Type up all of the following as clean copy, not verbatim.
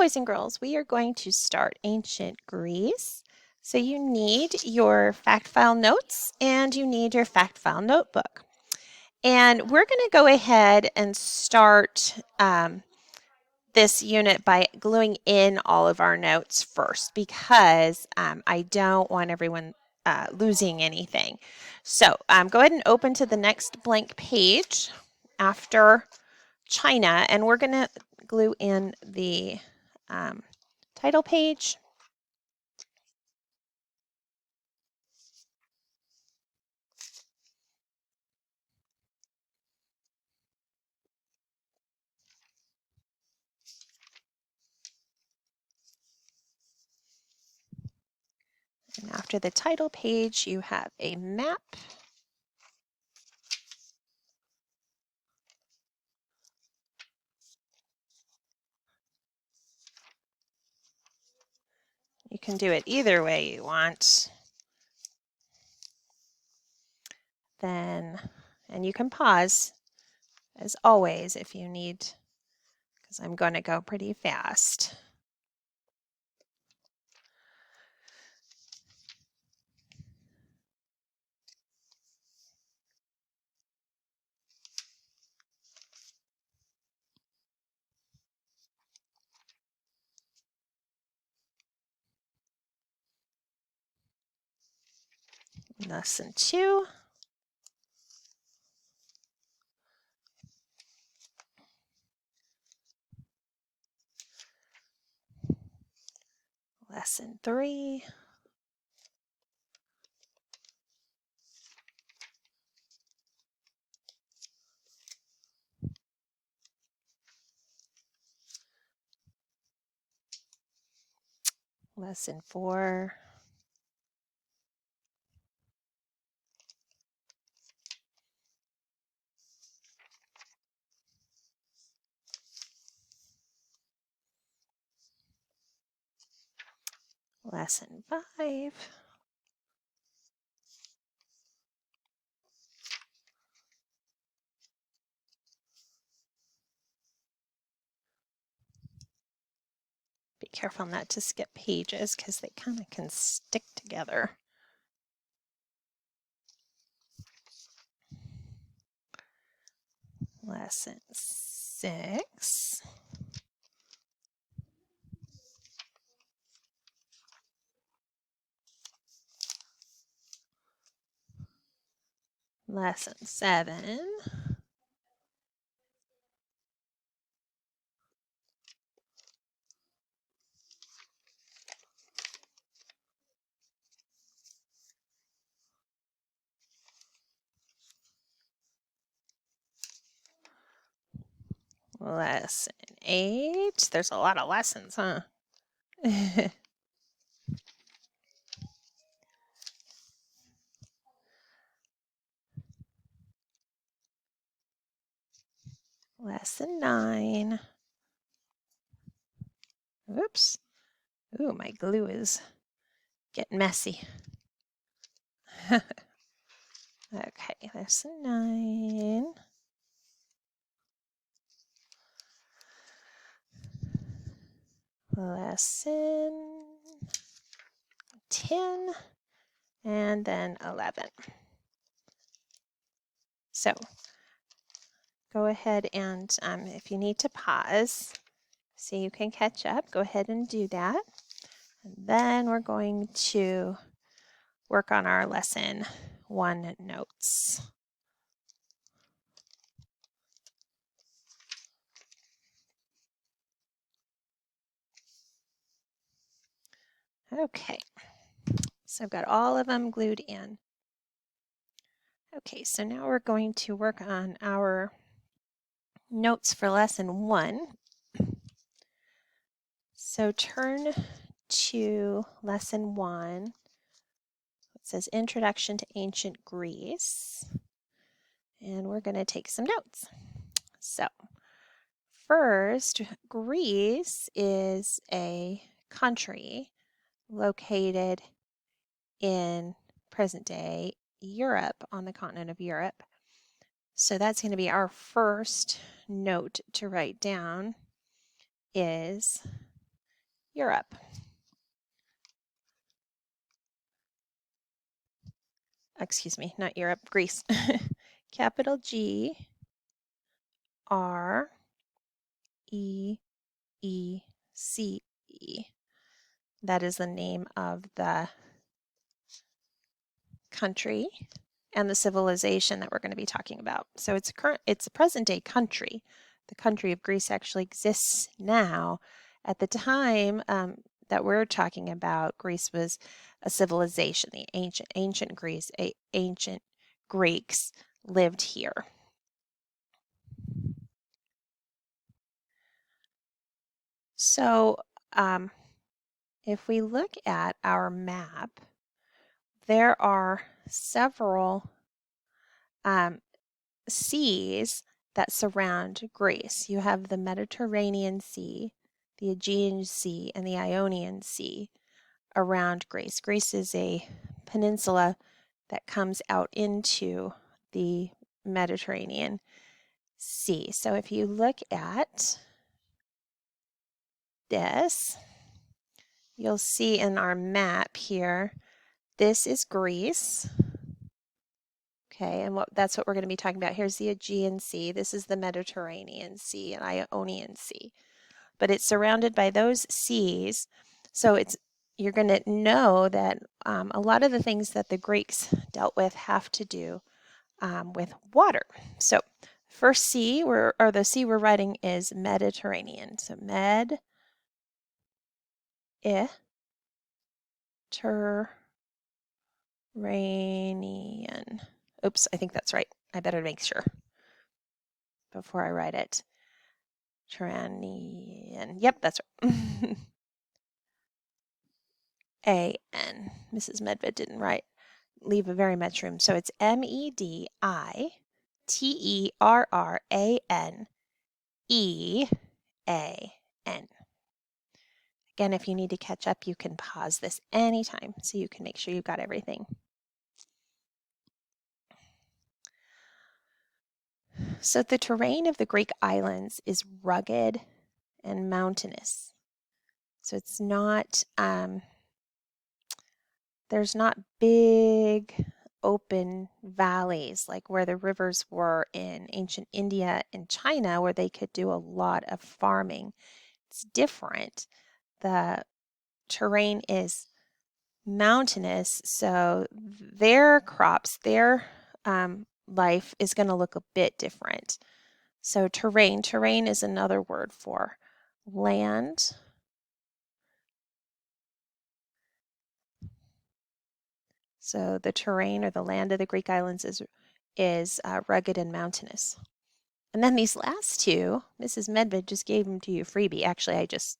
boys and girls, we are going to start ancient Greece. So you need your fact file notes and you need your fact file notebook. And we're going to go ahead and start this unit by gluing in all of our notes first because I don't want everyone losing anything. So go ahead and open to the next blank page after China, and we're going to glue in the title page. And after the title page, you have a map. You can do it either way you want. And you can pause as always if you need, because I'm going to go pretty fast. Lesson 2. Lesson 3. Lesson 4. Lesson 5. Be careful not to skip pages because they kind of can stick together. Lesson 6. Lesson 7. Lesson 8. There's a lot of lessons, huh? Lesson 9. Oops. Ooh, my glue is getting messy. Okay, lesson 9. Lesson 10, and then 11. So go ahead and if you need to pause so you can catch up, go ahead and do that. And then we're going to work on our lesson 1 notes. Okay, so I've got all of them glued in. Okay, so now we're going to work on our notes for lesson 1. So turn to lesson 1. It says Introduction to Ancient Greece. And we're going to take some notes. So first, Greece is a country located in present-day Europe, on the continent of Europe. So that's going to be our first note to write down is Europe. Excuse me, not Europe, Greece. Capital G R E E C E. That is the name of the country and the civilization that we're going to be talking about. So it's a present day country. The country of Greece actually exists now. At the time that we're talking about, Greece was a civilization. The ancient Greece, ancient Greeks lived here. So if we look at our map, there are several seas that surround Greece. You have the Mediterranean Sea, the Aegean Sea, and the Ionian Sea around Greece. Greece is a peninsula that comes out into the Mediterranean Sea. So if you look at this, you'll see in our map here, this is Greece. Okay, and that's what we're going to be talking about. Here's the Aegean Sea. This is the Mediterranean Sea and Ionian Sea. But it's surrounded by those seas. So you're going to know that a lot of the things that the Greeks dealt with have to do with water. So first sea, or the sea we're writing is Mediterranean. So Mediterranean. Oops, I think that's right. I better make sure before I write it. Mediterranean. Yep, that's right. A-N. Mrs. Medved didn't leave very much room. So it's Mediterranean. Again, if you need to catch up, you can pause this anytime so you can make sure you've got everything. So the terrain of the Greek islands is rugged and mountainous. So it's not, there's not big open valleys like where the rivers were in ancient India and China, where they could do a lot of farming. It's different. The terrain is mountainous, so their crops, their life is going to look a bit different. So terrain is another word for land. So the terrain or the land of the Greek islands is rugged and mountainous. And then these last two, Mrs. Medved just gave them to you freebie. Actually, I just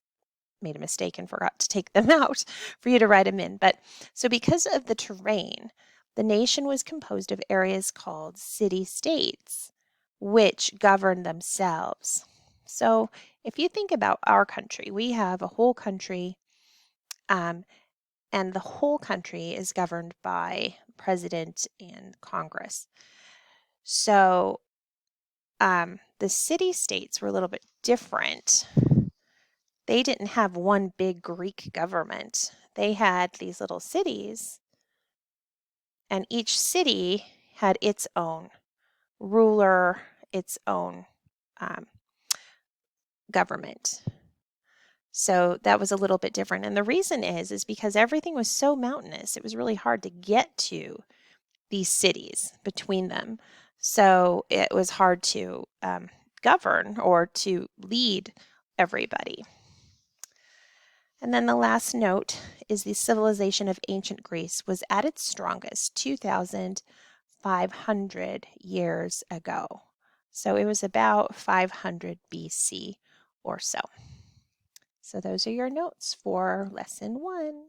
made a mistake and forgot to take them out for you to write them in. But so because of the terrain, the nation was composed of areas called city-states, which governed themselves. So if you think about our country, we have a whole country, and the whole country is governed by president and Congress. So the city-states were a little bit different. They didn't have one big Greek government. They had these little cities, and each city had its own ruler, its own government. So that was a little bit different. And the reason is because everything was so mountainous, it was really hard to get to these cities between them. So it was hard to govern or to lead everybody. And then the last note is the civilization of ancient Greece was at its strongest 2,500 years ago. So it was about 500 BC or so. So those are your notes for lesson 1.